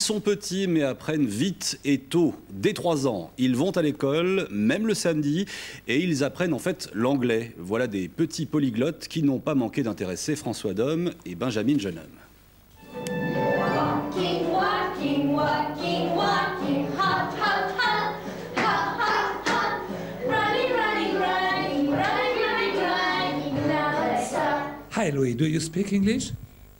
sont petits mais apprennent vite et tôt. Dès 3 ans, ils vont à l'école, même le samedi, et ils apprennent en fait l'anglais. Voilà des petits polyglottes qui n'ont pas manqué d'intéresser François Dom et Benjamin Jeune Homme. Walking, walking, walking, walking, hop, hop, hop, hop, hop, hop, running, running, running, running, running, running, now let's stop. Hi Louis, do you speak English?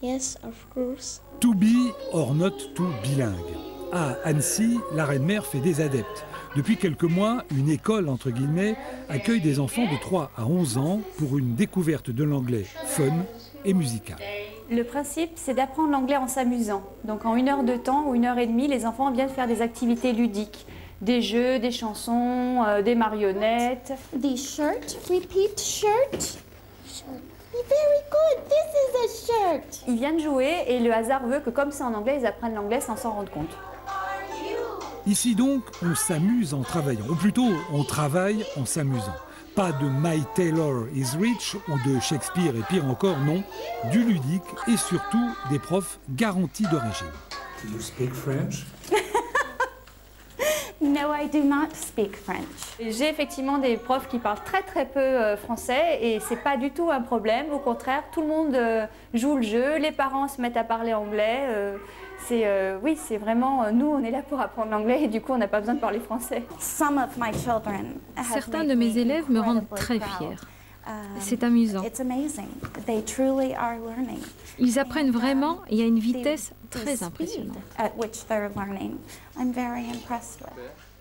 Yes, of course. To be or not to bilingue. À Annecy, la reine-mère fait des adeptes. Depuis quelques mois, une école, entre guillemets, accueille des enfants de 3 à 11 ans pour une découverte de l'anglais fun et musical. Le principe, c'est d'apprendre l'anglais en s'amusant. Donc en 1 heure de temps ou 1 heure et demie, les enfants viennent faire des activités ludiques. Des jeux, des chansons, des marionnettes. The shirt, repeat shirt. Very good, this is a shirt. Ils viennent jouer et le hasard veut que comme c'est en anglais, ils apprennent l'anglais sans s'en rendre compte. Ici donc, on s'amuse en travaillant, ou plutôt, on travaille en s'amusant. Pas de My Taylor is Rich ou de Shakespeare et pire encore, non, du ludique et surtout des profs garantis d'origine. Do you speak French? No, I do not speak French. J'ai effectivement des profs qui parlent très peu français et c'est pas du tout un problème. Au contraire, tout le monde joue le jeu, les parents se mettent à parler anglais. Oui, c'est vraiment, nous on est là pour apprendre l'anglais et du coup on n'a pas besoin de parler français. Certains de mes élèves me rendent très fière. C'est amusant. Ils apprennent vraiment et à une vitesse très impressionnante.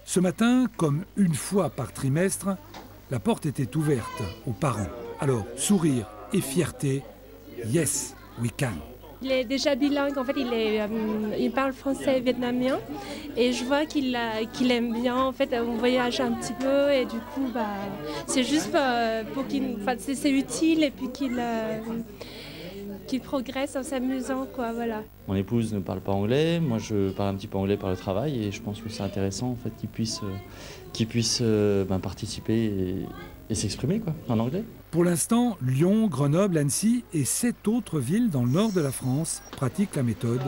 Ce matin, comme une fois par trimestre, la porte était ouverte aux parents. Alors, sourire et fierté, yes, we can. Il est déjà bilingue, en fait il parle français et vietnamien et je vois qu'il aime bien, en fait on voyage un petit peu et du coup c'est juste pour c'est utile et puis qu'il progresse en s'amusant quoi, voilà. Mon épouse ne parle pas anglais, moi je parle un petit peu anglais par le travail et je pense que c'est intéressant en fait qu'il puisse participer et s'exprimer quoi, en anglais. Pour l'instant, Lyon, Grenoble, Annecy et 7 autres villes dans le nord de la France pratiquent la méthode.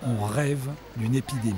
On rêve d'une épidémie.